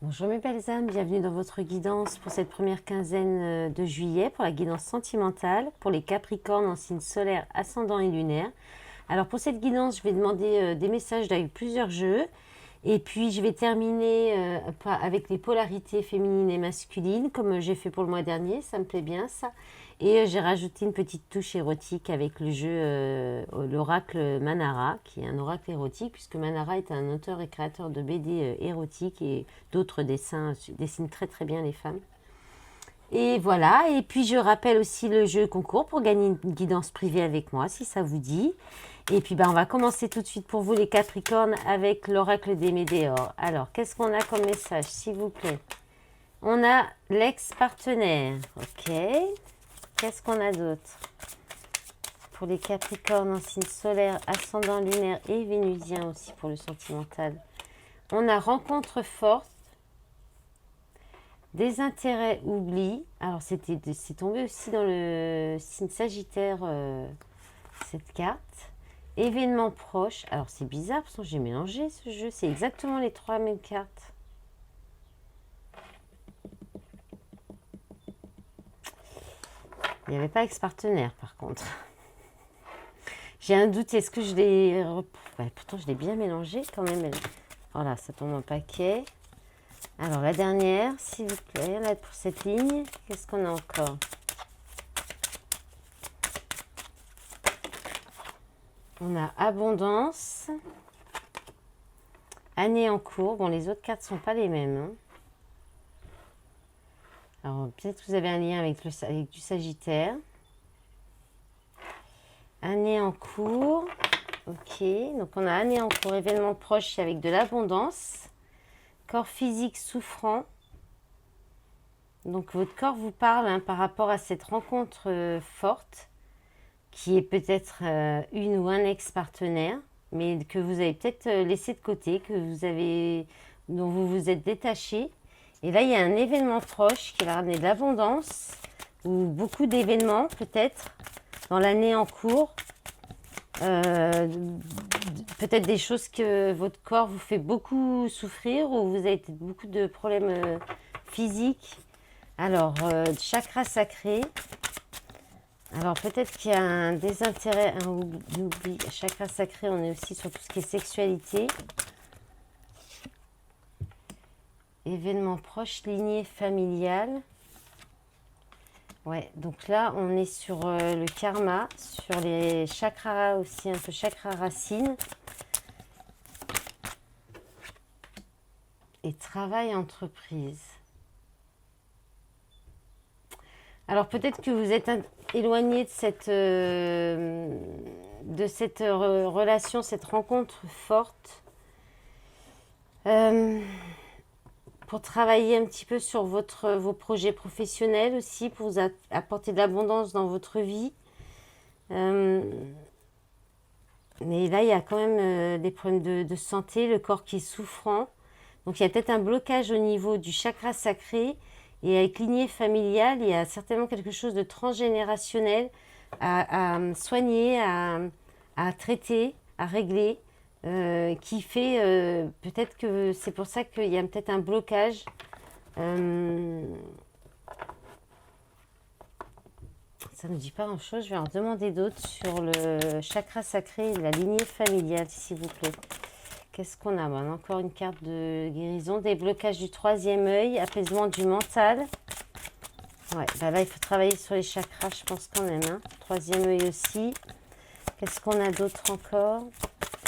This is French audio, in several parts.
Bonjour mes belles âmes, bienvenue dans votre guidance pour cette première quinzaine de juillet, pour la guidance sentimentale, pour les Capricornes en signe solaire, ascendant et lunaire. Alors pour cette guidance, je vais demander des messages avec plusieurs jeux, et puis je vais terminer avec les polarités féminines et masculines, comme j'ai fait pour le mois dernier, ça me plaît bien ça. Et j'ai rajouté une petite touche érotique avec le jeu, l'oracle Manara, qui est un oracle érotique, puisque Manara est un auteur et créateur de BD érotiques et d'autres dessins, dessine très très bien les femmes. Et voilà, et puis je rappelle aussi le jeu concours pour gagner une guidance privée avec moi, si ça vous dit. Et puis on va commencer tout de suite pour vous les Capricornes avec l'oracle des Médéors. Alors, qu'est-ce qu'on a comme message, s'il vous plaît? On a l'ex-partenaire, ok. Qu'est-ce qu'on a d'autre pour les Capricornes en signe solaire, ascendant lunaire et vénusien aussi pour le sentimental? On a rencontre forte, des intérêts oubli. Alors c'est tombé aussi dans le signe Sagittaire cette carte. Événement proche. Alors c'est bizarre parce que j'ai mélangé ce jeu. C'est exactement les trois mêmes cartes. Il n'y avait pas ex-partenaire par contre. J'ai un doute, est-ce que je l'ai... Ouais, pourtant, je l'ai bien mélangé quand même. Voilà, ça tombe en paquet. Alors, la dernière, s'il vous plaît, là, pour cette ligne, qu'est-ce qu'on a encore? On a abondance. Année en cours. Bon, les autres cartes ne sont pas les mêmes. Hein. Alors, peut-être que vous avez un lien avec du Sagittaire. Année en cours. Ok, donc on a année en cours, événement proche avec de l'abondance. Corps physique souffrant. Donc votre corps vous parle hein, par rapport à cette rencontre forte, qui est peut-être une ou un ex-partenaire, mais que vous avez peut-être laissé de côté, dont vous vous êtes détaché. Et là, il y a un événement proche qui va ramener de l'abondance, ou beaucoup d'événements peut-être, dans l'année en cours. Peut-être des choses que votre corps vous fait beaucoup souffrir ou vous avez beaucoup de problèmes physiques. Alors, chakra sacré. Alors, peut-être qu'il y a un désintérêt, un oubli. Chakra sacré, on est aussi sur tout ce qui est sexualité. Événement proche, lignée familiale. Ouais, donc là, on est sur le karma, sur les chakras aussi, un peu chakra racine. Et travail entreprise. Alors peut-être que vous êtes éloigné de cette relation, cette rencontre forte. Pour travailler un petit peu sur vos projets professionnels aussi, pour vous apporter de l'abondance dans votre vie. Mais là, il y a quand même des problèmes de santé, le corps qui est souffrant. Donc il y a peut-être un blocage au niveau du chakra sacré. Et avec lignée familiale, il y a certainement quelque chose de transgénérationnel à soigner, à traiter, à régler. Qui fait peut-être que c'est pour ça qu'il y a peut-être un blocage. Ça ne me dit pas grand-chose. Je vais en demander d'autres sur le chakra sacré et la lignée familiale, s'il vous plaît. Qu'est-ce qu'on a? Bon, encore une carte de guérison. Déblocage du troisième œil, apaisement du mental. Ouais, bah là, il faut travailler sur les chakras, je pense quand même. Hein. Troisième œil aussi. Qu'est-ce qu'on a d'autre encore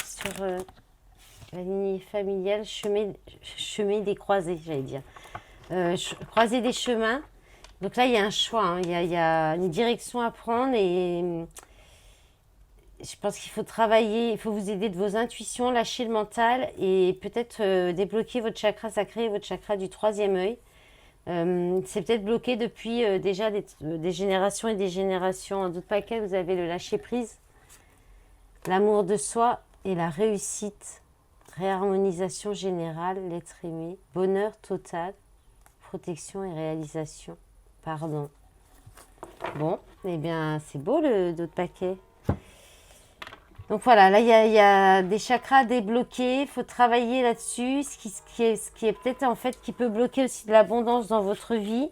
sur la lignée familiale, chemin des croisés, j'allais dire. Croiser des chemins. Donc là, il y a un choix, hein. Il y a une direction à prendre et je pense qu'il faut travailler, il faut vous aider de vos intuitions, lâcher le mental et peut-être débloquer votre chakra sacré et votre chakra du troisième œil. C'est peut-être bloqué depuis déjà des générations et des générations. En d'autres paquets, vous avez le lâcher-prise, l'amour de soi et la réussite. Réharmonisation générale, l'être aimé, bonheur total, protection et réalisation, pardon. Bon, eh bien, c'est beau d'autre paquet. Donc voilà, là, il y a des chakras débloqués. Il faut travailler là-dessus. Ce qui est peut-être, en fait, qui peut bloquer aussi de l'abondance dans votre vie.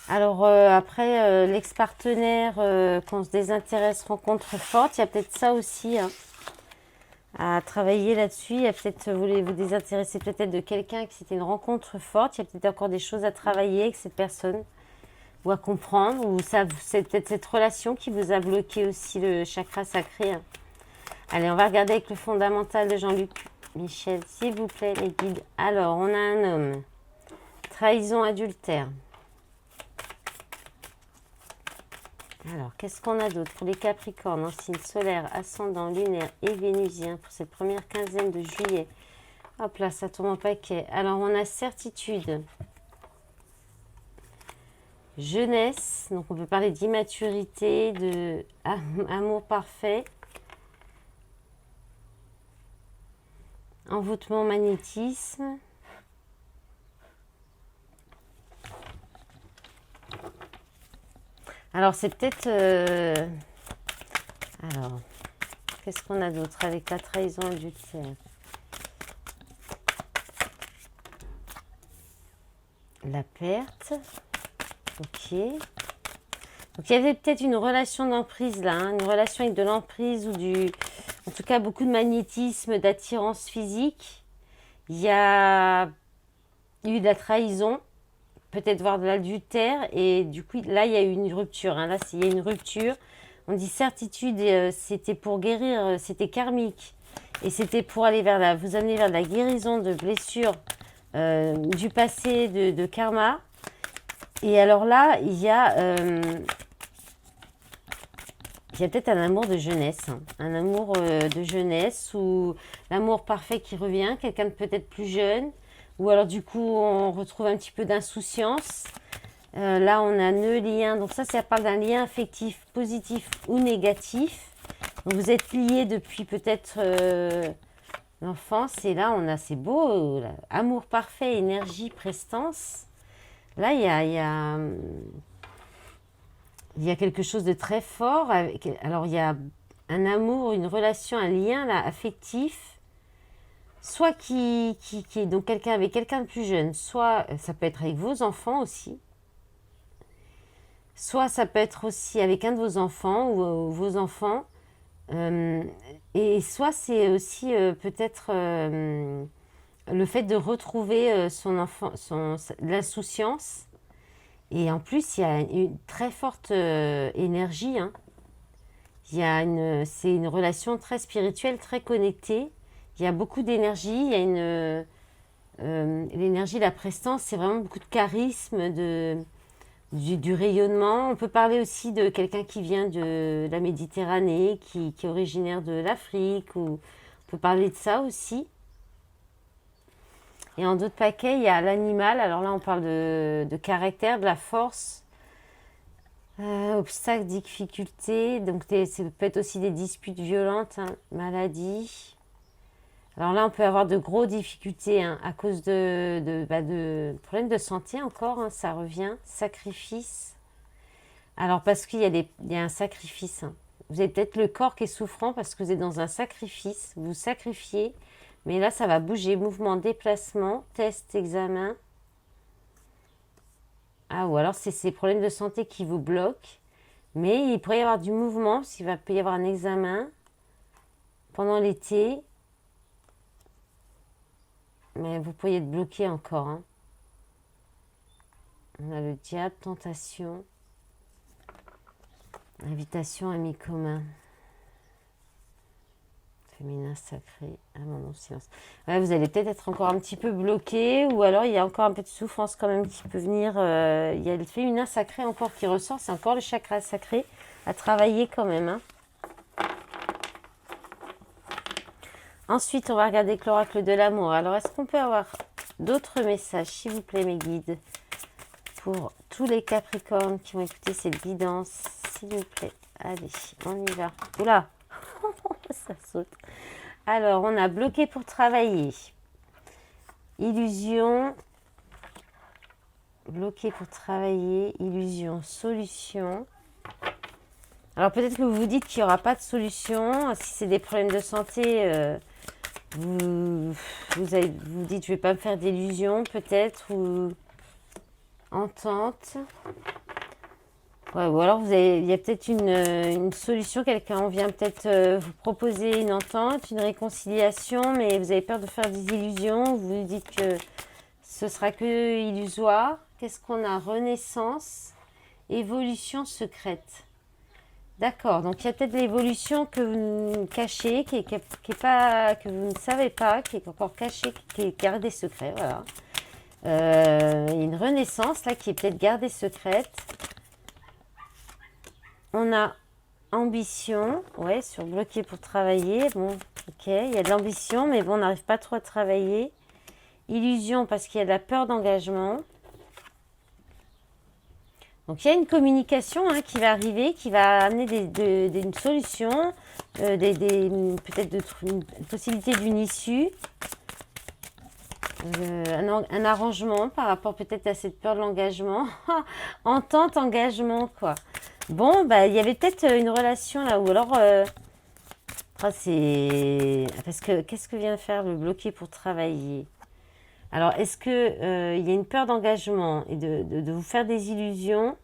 Alors, après, l'ex-partenaire, qu'on se désintéresse, rencontre forte. Il y a peut-être ça aussi, hein, à travailler là-dessus. Il y a peut-être, vous voulez vous désintéresser peut-être de quelqu'un, que c'était une rencontre forte. Il y a peut-être encore des choses à travailler avec cette personne. Ou à comprendre, ou ça, c'est peut-être cette relation qui vous a bloqué aussi le chakra sacré. Allez, on va regarder avec le fondamental de Jean-Luc Michel, s'il vous plaît, les guides. Alors, on a un homme. Trahison, adultère. Alors, qu'est-ce qu'on a d'autre pour les Capricornes en signe solaire, ascendant, lunaire et vénusien pour cette première quinzaine de juillet? Hop là, ça tombe en paquet. Alors, on a certitude. Jeunesse, donc on peut parler d'immaturité, de amour parfait, envoûtement, magnétisme. Alors c'est peut-être... Alors, qu'est-ce qu'on a d'autre avec la trahison adultère? La perte. Ok. Donc il y avait peut-être une relation d'emprise là, hein, une relation avec de l'emprise ou en tout cas beaucoup de magnétisme, d'attirance physique. Il y a eu de la trahison, peut-être voir de l'adultère et du coup là il y a eu une rupture. Hein, là il y a une rupture. On dit certitude, c'était pour guérir, c'était karmique et c'était pour aller vous amener vers la guérison de blessures du passé, de karma. Et alors là, il y a peut-être un amour de jeunesse, hein, un amour de jeunesse ou l'amour parfait qui revient, quelqu'un de peut-être plus jeune, ou alors du coup on retrouve un petit peu d'insouciance. Là on a nœud, lien, donc ça parle d'un lien affectif positif ou négatif. Donc vous êtes liés depuis peut-être l'enfance et là on a, c'est beau, là, amour parfait, énergie, prestance. Là, il y a quelque chose de très fort. Alors, il y a un amour, une relation, un lien là, affectif. Soit qui est donc quelqu'un avec quelqu'un de plus jeune, soit ça peut être avec vos enfants aussi. Soit ça peut être aussi avec un de vos enfants ou vos enfants. Et soit c'est aussi peut-être... le fait de retrouver son enfant, l'insouciance. Et en plus, il y a une très forte énergie. Hein. C'est une relation très spirituelle, très connectée. Il y a beaucoup d'énergie. Il y a l'énergie, la prestance, c'est vraiment beaucoup de charisme, du rayonnement. On peut parler aussi de quelqu'un qui vient de la Méditerranée, qui est originaire de l'Afrique. On peut parler de ça aussi. Et en d'autres paquets, il y a l'animal. Alors là, on parle de caractère, de la force, obstacles, difficultés. Donc, ça peut être aussi des disputes violentes, hein, maladies. Alors là, on peut avoir de grosses difficultés hein, à cause de problèmes de santé encore. Hein, ça revient. Sacrifice. Alors, parce qu'il y a un sacrifice. Hein. Vous avez peut-être le corps qui est souffrant parce que vous êtes dans un sacrifice. Vous sacrifiez. Mais là, ça va bouger. Mouvement, déplacement, test, examen. Ah, ou alors c'est ces problèmes de santé qui vous bloquent. Mais il pourrait y avoir du mouvement, peut y avoir un examen pendant l'été. Mais vous pourriez être bloqué encore. Hein. On a le diable, tentation. Invitation, ami commun. Féminin sacré, un moment de silence. Ouais, vous allez peut-être être encore un petit peu bloqué ou alors il y a encore un peu de souffrance quand même qui peut venir. Il y a le féminin sacré encore qui ressort, c'est encore le chakra sacré à travailler quand même. Hein. Ensuite, on va regarder l'oracle de l'amour. Alors, est-ce qu'on peut avoir d'autres messages, s'il vous plaît, mes guides, pour tous les Capricornes qui vont écouter cette guidance, s'il vous plaît. Allez, on y va. Oula, ça saute. Alors, on a bloqué pour travailler. Illusion. Bloqué pour travailler. Illusion. Solution. Alors peut-être que vous vous dites qu'il n'y aura pas de solution. Si c'est des problèmes de santé, vous dites je vais pas me faire d'illusions peut-être, ou entente. Ouais, ou alors il y a peut-être une solution, quelqu'un vient peut-être vous proposer une entente, une réconciliation, mais vous avez peur de faire des illusions, vous dites que ce sera que illusoire. Qu'est-ce qu'on a? Renaissance, évolution secrète. D'accord, donc il y a peut-être l'évolution que vous cachez, qui est pas, que vous ne savez pas, qui est encore cachée, qui est gardée secrète, voilà. Il y a une renaissance là qui est peut-être gardée secrète. On a ambition, ouais, sur bloqué pour travailler. Bon, ok, il y a de l'ambition, mais bon, on n'arrive pas trop à travailler. Illusion parce qu'il y a de la peur d'engagement. Donc il y a une communication qui va arriver, qui va amener une solution, peut-être une possibilité d'une issue, un arrangement par rapport peut-être à cette peur de l'engagement. Entente, engagement, quoi. Bon, bah il y avait peut-être une relation là, ou alors... c'est... Parce que qu'est-ce que vient faire le bloqué pour travailler? Alors, est-ce que il y a une peur d'engagement et de vous faire des illusions,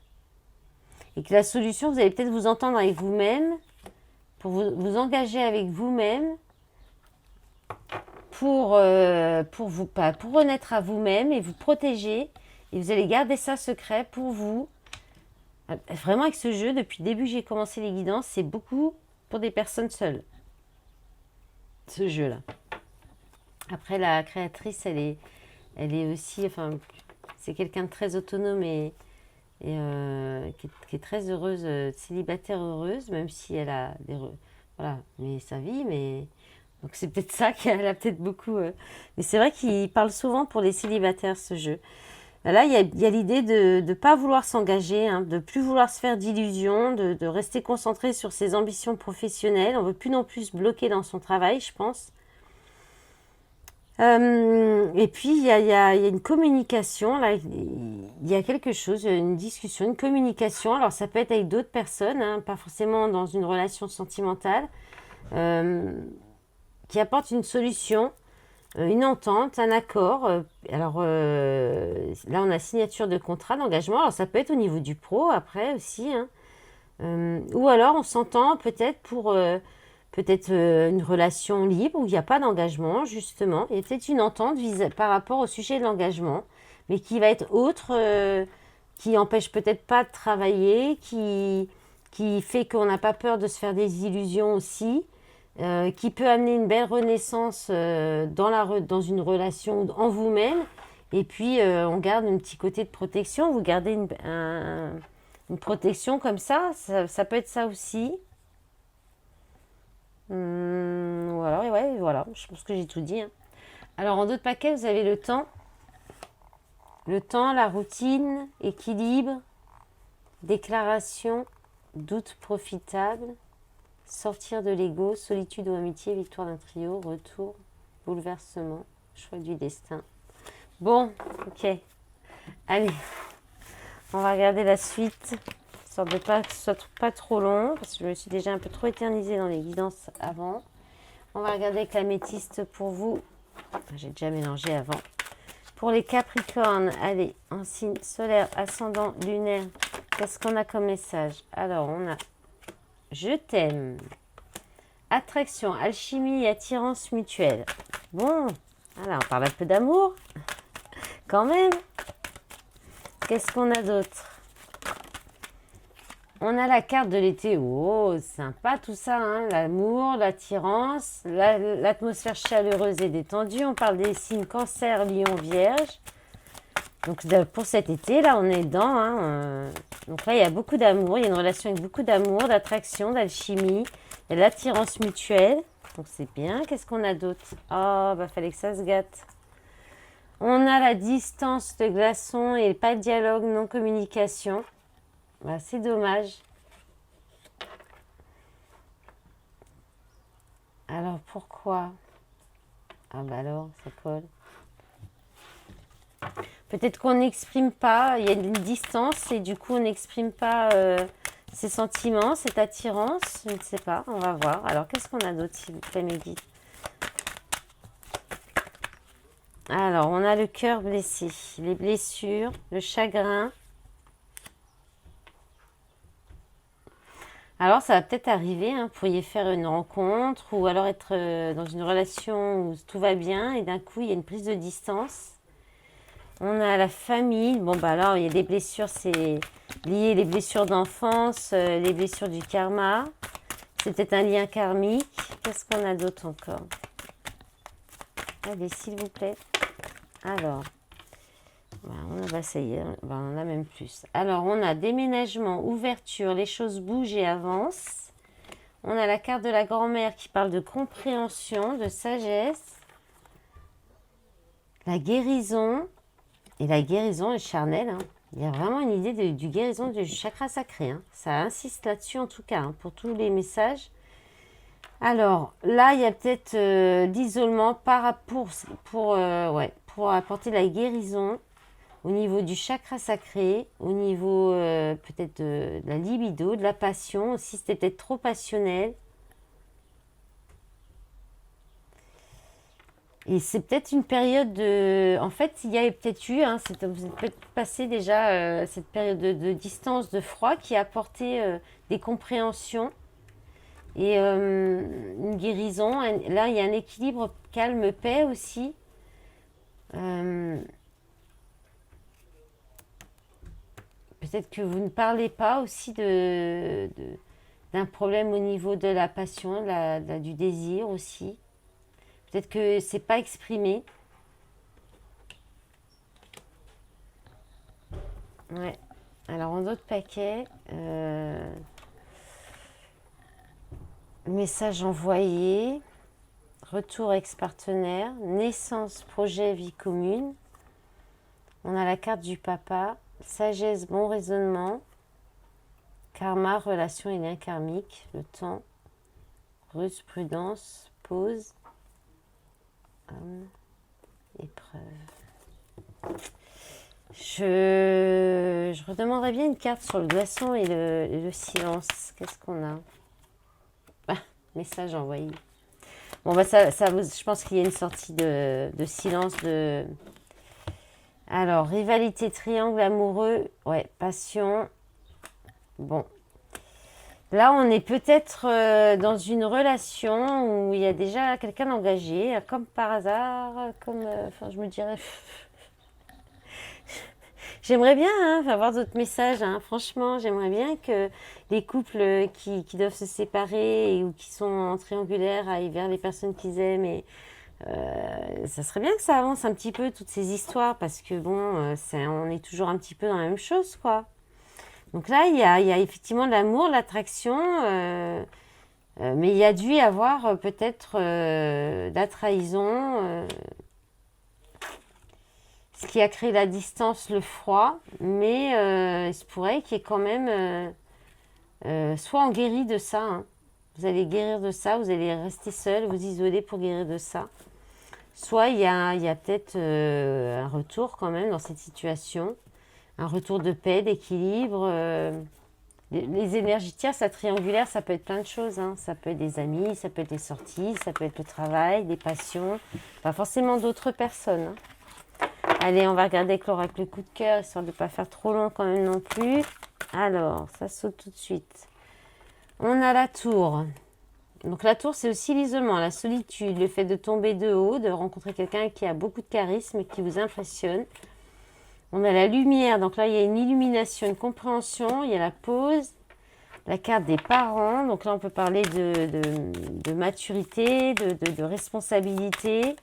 et que la solution, vous allez peut-être vous entendre avec vous-même, pour vous engager avec vous-même, pour renaître à vous-même et vous protéger, et vous allez garder ça secret pour vous. Vraiment, avec ce jeu, depuis le début que j'ai commencé les guidances, c'est beaucoup pour des personnes seules, ce jeu-là. Après, la créatrice, elle est aussi, enfin, c'est quelqu'un de très autonome et qui est très heureuse, célibataire heureuse, même si elle a voilà, mais sa vie, mais donc c'est peut-être ça qu'elle a peut-être beaucoup. Mais c'est vrai qu'il parle souvent pour les célibataires, ce jeu. Là, il y a l'idée de ne pas vouloir s'engager, de plus vouloir se faire d'illusions, de rester concentré sur ses ambitions professionnelles. On ne veut plus non plus se bloquer dans son travail, je pense. Et puis, il y a une communication, là, il y a quelque chose, une discussion, une communication. Alors, ça peut être avec d'autres personnes, pas forcément dans une relation sentimentale, qui apporte une solution, une entente, un accord. Alors, là, on a signature de contrat d'engagement. Alors, ça peut être au niveau du pro, après aussi. Ou alors, on s'entend peut-être pour... peut-être une relation libre où il n'y a pas d'engagement, justement. Il y a peut-être une entente par rapport au sujet de l'engagement, mais qui va être autre, qui empêche peut-être pas de travailler, qui fait qu'on n'a pas peur de se faire des illusions aussi, qui peut amener une belle renaissance dans une relation en vous-même. Et puis, on garde un petit côté de protection. Vous gardez une protection comme ça peut être ça aussi. Voilà, ouais, voilà, je pense que j'ai tout dit. Alors, en d'autres paquets, vous avez le temps. Le temps, la routine, équilibre, déclaration, doute profitable, sortir de l'ego, solitude ou amitié, victoire d'un trio, retour, bouleversement, choix du destin. Bon, ok. Allez, on va regarder la suite. Sorte de pas que ce soit pas trop long, parce que je me suis déjà un peu trop éternisée dans les guidances avant. On va regarder avec l'améthyste pour vous. J'ai déjà mélangé avant. Pour les Capricornes, allez, en signe solaire, ascendant, lunaire, qu'est-ce qu'on a comme message? Alors, on a je t'aime, attraction, alchimie et attirance mutuelle. Bon, voilà, on parle un peu d'amour, quand même. Qu'est-ce qu'on a d'autre? On a la carte de l'été. Oh, sympa tout ça, l'amour, l'attirance, l'atmosphère chaleureuse et détendue. On parle des signes cancer, lion, vierge. Donc pour cet été, là, on est dedans. Donc là, il y a beaucoup d'amour. Il y a une relation avec beaucoup d'amour, d'attraction, d'alchimie. Il y a de l'attirance mutuelle. Donc c'est bien. Qu'est-ce qu'on a d'autre? Oh, bah fallait que ça se gâte. On a la distance, de glaçon et pas de dialogue, non communication. Bah, c'est dommage. Alors pourquoi? Ah bah alors, ça colle. Peut-être qu'on n'exprime pas, il y a une distance et du coup on n'exprime pas ces sentiments, cette attirance, je ne sais pas, on va voir. Alors, qu'est-ce qu'on a d'autre, s'il vous plaît, mes guides? Alors, on a le cœur blessé, les blessures, le chagrin. Alors, ça va peut-être arriver, hein, vous pourriez faire une rencontre ou alors être dans une relation où tout va bien et d'un coup, il y a une prise de distance. On a la famille. Bon, bah alors, il y a des blessures, c'est lié les blessures d'enfance, les blessures du karma. C'est peut-être un lien karmique. Qu'est-ce qu'on a d'autre encore? Allez, s'il vous plaît. Alors, bah, ça y est, bah, on a même plus. Alors, on a déménagement, ouverture, les choses bougent et avancent. On a la carte de la grand-mère qui parle de compréhension, de sagesse. La guérison. Et la guérison est charnelle. Hein. Il y a vraiment une idée du guérison du chakra sacré. Hein. Ça insiste là-dessus en tout cas, hein, pour tous les messages. Alors, là, il y a peut-être l'isolement pour apporter la guérison au niveau du chakra sacré, au niveau peut-être de la libido, de la passion aussi. C'était peut-être trop passionnel. Et c'est peut-être une période de... En fait, il y a peut-être eu, hein, vous êtes peut-être passé déjà cette période de distance, de froid qui a apporté des compréhensions et une guérison. Là, il y a un équilibre calme, paix aussi. Peut-être que vous ne parlez pas aussi d'un problème au niveau de la passion, du désir aussi. Peut-être que c'est pas exprimé. Ouais. Alors, en d'autres paquets, message envoyé, retour ex-partenaire, naissance, projet, vie commune. On a la carte du papa, sagesse, bon raisonnement, karma, relation et lien karmique, le temps, prudence, pause. Épreuve. Je redemanderais bien une carte sur le glaçon et le silence. Qu'est-ce qu'on a? Message envoyé. Bon, bah je pense qu'il y a une sortie de silence. Alors, rivalité, triangle amoureux. Ouais, passion. Bon. Là, on est peut-être dans une relation où il y a déjà quelqu'un d'engagé, comme par hasard, enfin, je me dirais... J'aimerais bien avoir d'autres messages, hein. Franchement, j'aimerais bien que les couples qui doivent se séparer ou qui sont en triangulaire aillent vers les personnes qu'ils aiment. Et ça serait bien que ça avance un petit peu, toutes ces histoires, parce que bon, on est toujours un petit peu dans la même chose, quoi. Donc là, il y a effectivement de l'amour, de l'attraction, mais il y a dû y avoir peut-être de la trahison, ce qui a créé la distance, le froid, mais il se pourrait qu'il y ait quand même, soit on guérit de ça, hein. Vous allez guérir de ça, vous allez rester seul, vous isoler pour guérir de ça. Soit il y a peut-être un retour quand même dans cette situation. Un retour de paix, d'équilibre. Les énergies tierces, la triangulaire, ça peut être plein de choses. Hein. Ça peut être des amis, ça peut être des sorties, ça peut être le travail, des passions. Pas forcément d'autres personnes. Hein. Allez, on va regarder avec l'oracle coup de cœur, histoire de ne pas faire trop long quand même non plus. Alors, ça saute tout de suite. On a la tour. Donc la tour, c'est aussi l'isolement, la solitude, le fait de tomber de haut, de rencontrer quelqu'un qui a beaucoup de charisme et qui vous impressionne. On a la lumière, donc là il y a une illumination, une compréhension, il y a la pause, la carte des parents, donc là on peut parler de maturité, de responsabilité,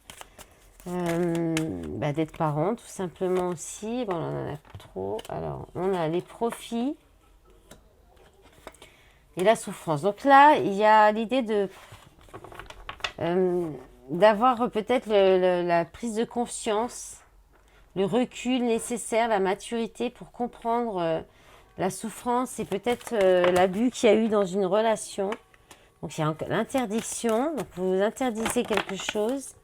d'être parent tout simplement aussi. Bon, on en a trop. Alors on a les profits et la souffrance. Donc là il y a l'idée d'avoir peut-être la prise de conscience, le recul nécessaire, la maturité pour comprendre la souffrance et peut-être l'abus qu'il y a eu dans une relation. Donc il y a l'interdiction, donc vous vous interdisez quelque chose.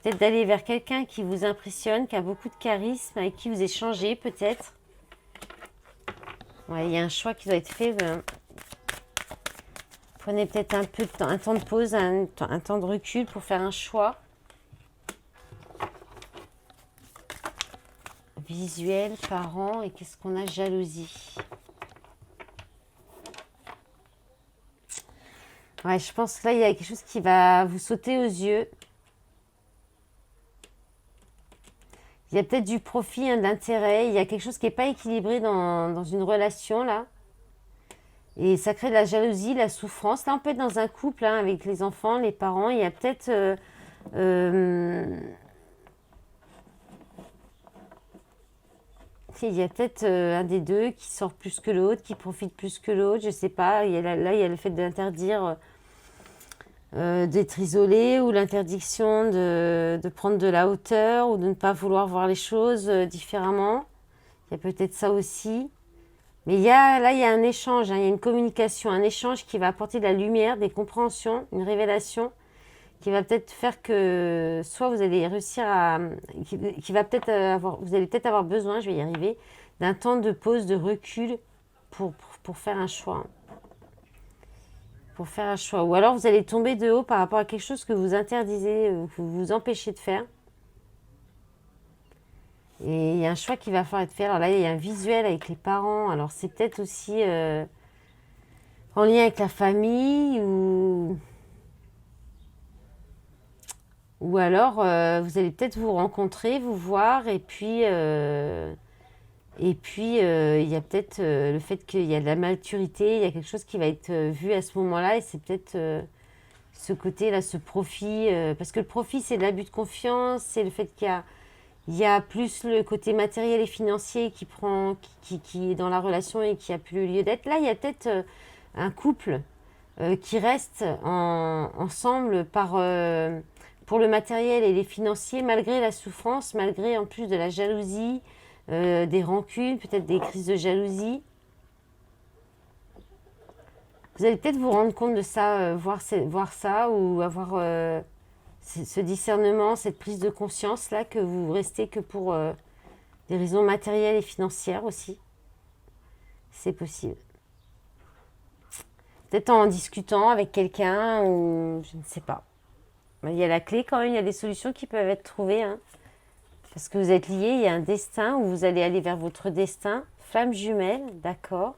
Peut-être d'aller vers quelqu'un qui vous impressionne, qui a beaucoup de charisme, avec qui vous échangez peut-être. Ouais, il y a un choix qui doit être fait. Prenez peut-être un peu de temps, un temps de pause, un temps de recul pour faire un choix. Visuel, parents, et qu'est-ce qu'on a? Jalousie. Ouais, je pense que là, il y a quelque chose qui va vous sauter aux yeux. Il y a peut-être du profit, hein, de l'intérêt. Il y a quelque chose qui n'est pas équilibré dans une relation, là. Et ça crée de la jalousie, la souffrance. Là, on peut être dans un couple, hein, avec les enfants, les parents. Il y a peut-être... il y a peut-être un des deux qui sort plus que l'autre, qui profite plus que l'autre. Je sais pas. Là, il y a le fait d'interdire... d'être isolé ou l'interdiction de prendre de la hauteur ou de ne pas vouloir voir les choses différemment. Il y a peut-être ça aussi. Mais il y a un échange, hein, il y a une communication, un échange qui va apporter de la lumière, des compréhensions, une révélation qui va peut-être faire que soit vous allez réussir à... qui va peut-être avoir... Vous allez peut-être avoir besoin, je vais y arriver, d'un temps de pause, de recul pour faire un choix. Pour faire un choix. Ou alors vous allez tomber de haut par rapport à quelque chose que vous interdisez, que vous vous empêchez de faire. Et il y a un choix qui va falloir être fait. Alors là, il y a un visuel avec les parents. Alors c'est peut-être aussi en lien avec la famille ou alors vous allez peut-être vous rencontrer, vous voir il y a peut-être le fait qu'il y a de la maturité, il y a quelque chose qui va être vu à ce moment-là et c'est peut-être ce côté-là, ce profit. Parce que le profit, c'est de l'abus de confiance, c'est le fait il y a plus le côté matériel et financier qui est dans la relation et qui a plus lieu d'être. Là, il y a peut-être un couple qui reste ensemble pour le matériel et les financiers, malgré la souffrance, malgré en plus de la jalousie, des rancunes, peut-être des crises de jalousie. Vous allez peut-être vous rendre compte de ça, voir ça ou avoir ce discernement, cette prise de conscience là que vous restez que pour des raisons matérielles et financières aussi. C'est possible. Peut-être en discutant avec quelqu'un ou je ne sais pas. Il y a la clé quand même, il y a des solutions qui peuvent être trouvées. Hein. Parce que vous êtes liés, il y a un destin où vous allez aller vers votre destin. Flamme jumelle, d'accord.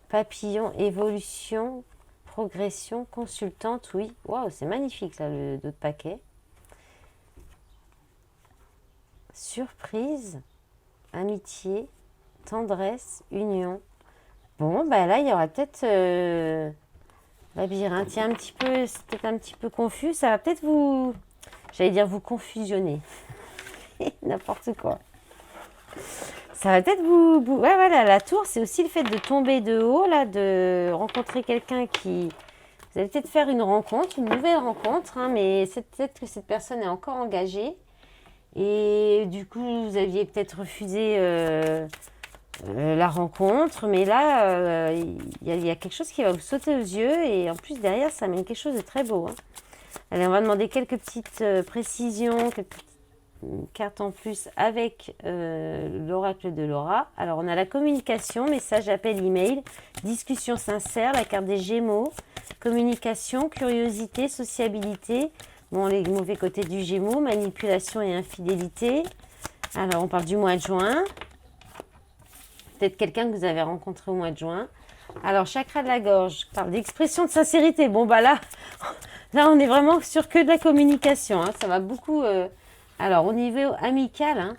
Papillon, évolution, progression, consultante, oui. Waouh, c'est magnifique là, le d'autres paquets. Surprise, amitié, tendresse, union. Bon, bah là, il y aura peut-être labyrinthe. C'est peut-être un petit peu confus. Ça va peut-être j'allais dire vous confusionner. N'importe quoi. Ça va peut-être ouais, voilà, la tour, c'est aussi le fait de tomber de haut, là, de rencontrer quelqu'un qui... Vous allez peut-être faire une rencontre, une nouvelle rencontre, hein, mais c'est peut-être que cette personne est encore engagée. Et du coup, vous aviez peut-être refusé la rencontre, mais là, il y a quelque chose qui va vous sauter aux yeux. Et en plus, derrière, ça amène quelque chose de très beau. Hein. Allez, on va demander quelques petites précisions, quelques carte en plus avec l'oracle de Laura. Alors on a la communication, message, appel, email, discussion sincère, la carte des Gémeaux, communication, curiosité, sociabilité. Bon, les mauvais côtés du Gémeaux, manipulation et infidélité. Alors on parle du mois de juin. Peut-être quelqu'un que vous avez rencontré au mois de juin. Alors chakra de la gorge, parle d'expression de sincérité. Bon bah là on est vraiment sur que de la communication. Hein. Ça va beaucoup... Alors, au niveau amical, hein,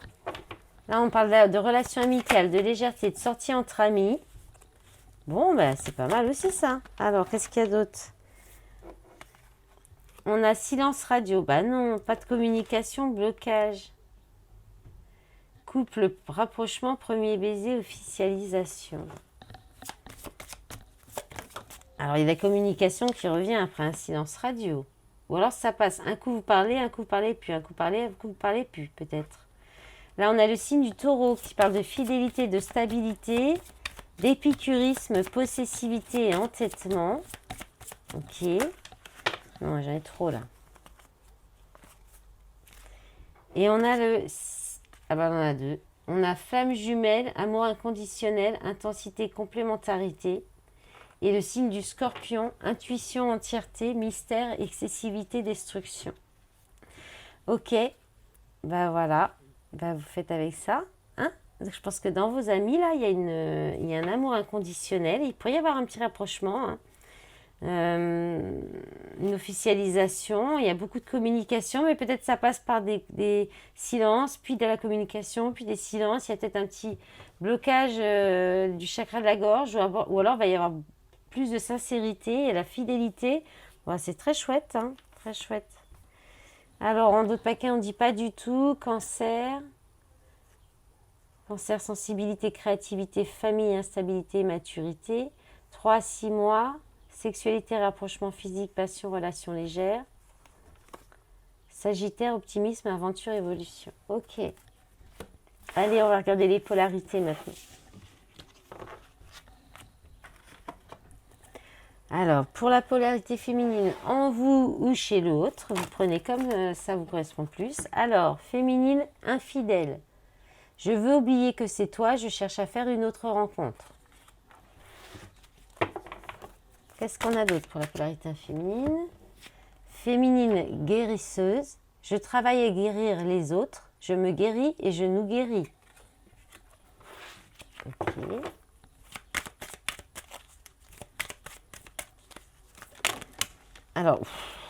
là, on parle de relations amicales, de légèreté, de sortie entre amis. Bon, ben, c'est pas mal aussi, ça. Alors, qu'est-ce qu'il y a d'autre? On a silence radio. Bah non, pas de communication, blocage. Couple, rapprochement, premier baiser, officialisation. Alors, il y a la communication qui revient après un silence radio. Ou alors ça passe, un coup vous parlez plus, un coup vous parlez plus, peut-être. Là, on a le signe du taureau qui parle de fidélité, de stabilité, d'épicurisme, possessivité et entêtement. Ok. Non, j'en ai trop là. Et on a le... Ah bah on en a deux. On a flamme jumelle, amour inconditionnel, intensité, complémentarité. Et le signe du scorpion, intuition, entièreté, mystère, excessivité, destruction. Ok, bah voilà, bah vous faites avec ça. Hein. Donc, je pense que dans vos amis, là, il y a un amour inconditionnel. Il pourrait y avoir un petit rapprochement. Hein. Une officialisation, il y a beaucoup de communication, mais peut-être ça passe par des silences, puis de la communication, puis des silences. Il y a peut-être un petit blocage du chakra de la gorge, ou alors il va y avoir plus de sincérité et la fidélité. Bon, c'est très chouette, hein, très chouette. Alors, en d'autres paquets, on ne dit pas du tout. Cancer. Cancer, sensibilité, créativité, famille, instabilité, maturité. 3 à 6 mois. Sexualité, rapprochement physique, passion, relation légère. Sagittaire, optimisme, aventure, évolution. Ok. Allez, on va regarder les polarités maintenant. Alors, pour la polarité féminine, en vous ou chez l'autre, vous prenez comme ça vous correspond plus. Alors, féminine, infidèle. Je veux oublier que c'est toi, je cherche à faire une autre rencontre. Qu'est-ce qu'on a d'autre pour la polarité féminine? Féminine, guérisseuse. Je travaille à guérir les autres. Je me guéris et je nous guéris. Ok. Alors,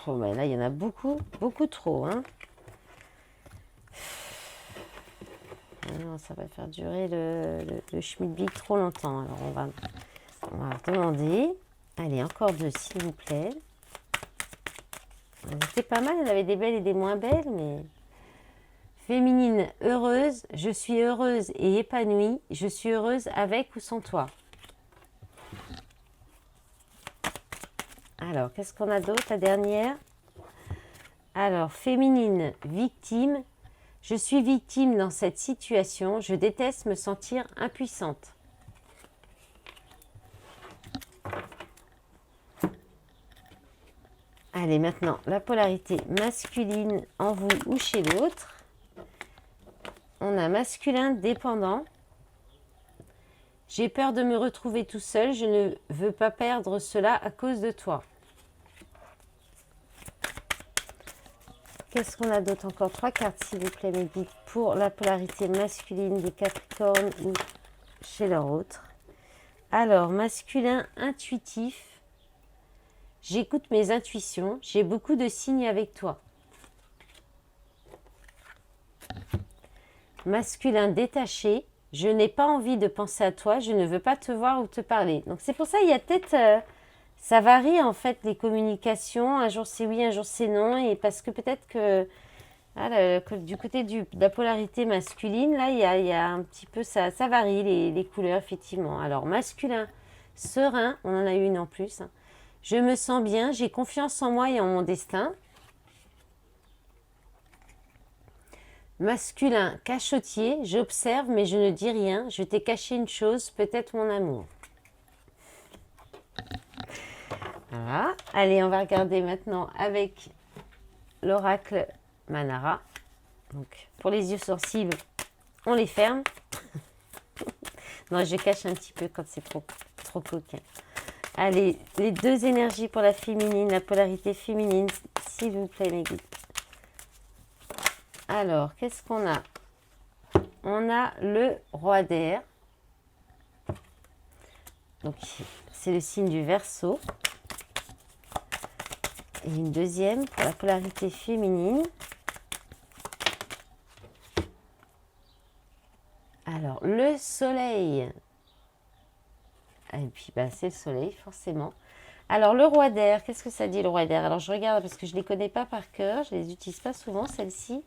oh ben là, il y en a beaucoup, beaucoup trop. Hein. Non, ça va faire durer le Schmidt-Big trop longtemps. Alors, on va demander. Allez, encore deux, s'il vous plaît. C'était pas mal, il y avait des belles et des moins belles, mais... Féminine, heureuse. Je suis heureuse et épanouie. Je suis heureuse avec ou sans toi. Alors, qu'est-ce qu'on a d'autre, la dernière? Alors, féminine, victime. Je suis victime dans cette situation. Je déteste me sentir impuissante. Allez, maintenant, la polarité masculine en vous ou chez l'autre. On a masculin dépendant. J'ai peur de me retrouver tout seul. Je ne veux pas perdre cela à cause de toi. Qu'est-ce qu'on a d'autre encore? 3 cartes, s'il vous plaît, mes guides, pour la polarité masculine des Capricornes ou chez leur autre. Alors, masculin intuitif. J'écoute mes intuitions. J'ai beaucoup de signes avec toi. Masculin détaché. Je n'ai pas envie de penser à toi. Je ne veux pas te voir ou te parler. Donc, c'est pour ça qu'il y a peut-être... ça varie, en fait, les communications. Un jour, c'est oui, un jour, c'est non. Et parce que peut-être que... du côté de la polarité masculine, là, il y a un petit peu... Ça varie, les couleurs, effectivement. Alors, masculin serein. On en a une en plus. Hein. Je me sens bien, j'ai confiance en moi et en mon destin. Masculin, cachotier, j'observe mais je ne dis rien. Je t'ai caché une chose, peut-être mon amour. Voilà. Allez, on va regarder maintenant avec l'oracle Manara. Donc, pour les yeux sensibles, on les ferme. Non, je cache un petit peu quand c'est trop coquin. Allez, les deux énergies pour la féminine, la polarité féminine, s'il vous plaît, mes guides. Alors, qu'est-ce qu'on a? On a le roi d'air. Donc, c'est le signe du Verseau. Et une deuxième pour la polarité féminine. Alors, le soleil. Et puis, bah, c'est le soleil, forcément. Alors, le roi d'air, qu'est-ce que ça dit, le roi d'air? Alors, je regarde parce que je ne les connais pas par cœur. Je ne les utilise pas souvent, celles-ci.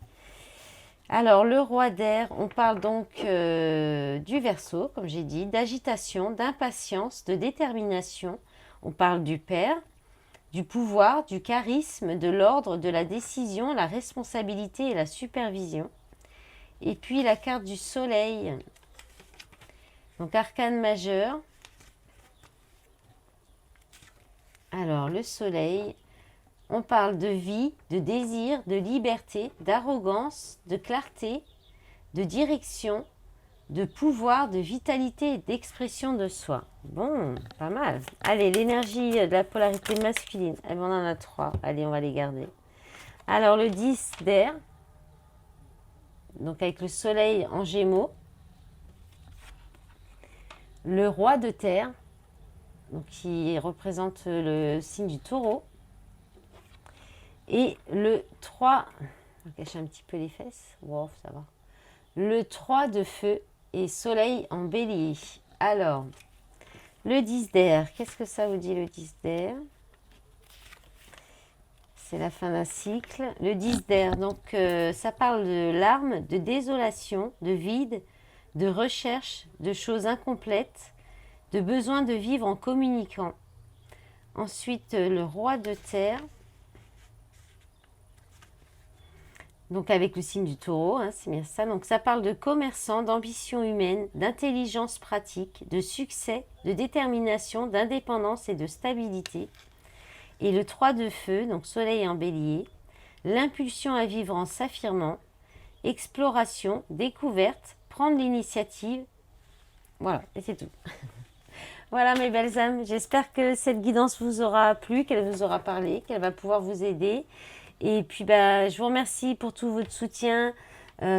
Alors, le roi d'air, on parle donc du Verseau, comme j'ai dit, d'agitation, d'impatience, de détermination. On parle du père, du pouvoir, du charisme, de l'ordre, de la décision, la responsabilité et la supervision. Et puis, la carte du soleil. Donc, arcane majeur. Alors, le soleil, on parle de vie, de désir, de liberté, d'arrogance, de clarté, de direction, de pouvoir, de vitalité et d'expression de soi. Bon, pas mal. Allez, l'énergie de la polarité masculine. Eh ben, on en a 3. Allez, on va les garder. Alors, le 10 d'air. Donc, avec le soleil en gémeaux. Le roi de terre. Donc, qui représente le signe du taureau. Et le 3... On va cacher un petit peu les fesses. Wow, ça va. Le 3 de feu et soleil en bélier. Alors, le 10 d'air, qu'est-ce que ça vous dit le 10 d'air? C'est la fin d'un cycle. Le 10 d'air, donc ça parle de larmes, de désolation, de vide, de recherche, de choses incomplètes, de besoin de vivre en communiquant. Ensuite, le roi de terre. Donc avec le signe du taureau, hein, c'est bien ça. Donc ça parle de commerçant, d'ambition humaine, d'intelligence pratique, de succès, de détermination, d'indépendance et de stabilité. Et le 3 de feu, donc soleil en bélier, l'impulsion à vivre en s'affirmant, exploration, découverte, prendre l'initiative. Voilà, et c'est tout. Voilà mes belles âmes, j'espère que cette guidance vous aura plu, qu'elle vous aura parlé, qu'elle va pouvoir vous aider. Et puis, je vous remercie pour tout votre soutien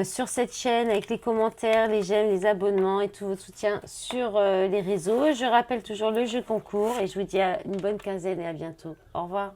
sur cette chaîne, avec les commentaires, les j'aime, les abonnements et tout votre soutien sur les réseaux. Je rappelle toujours le jeu concours et je vous dis une bonne quinzaine et à bientôt. Au revoir.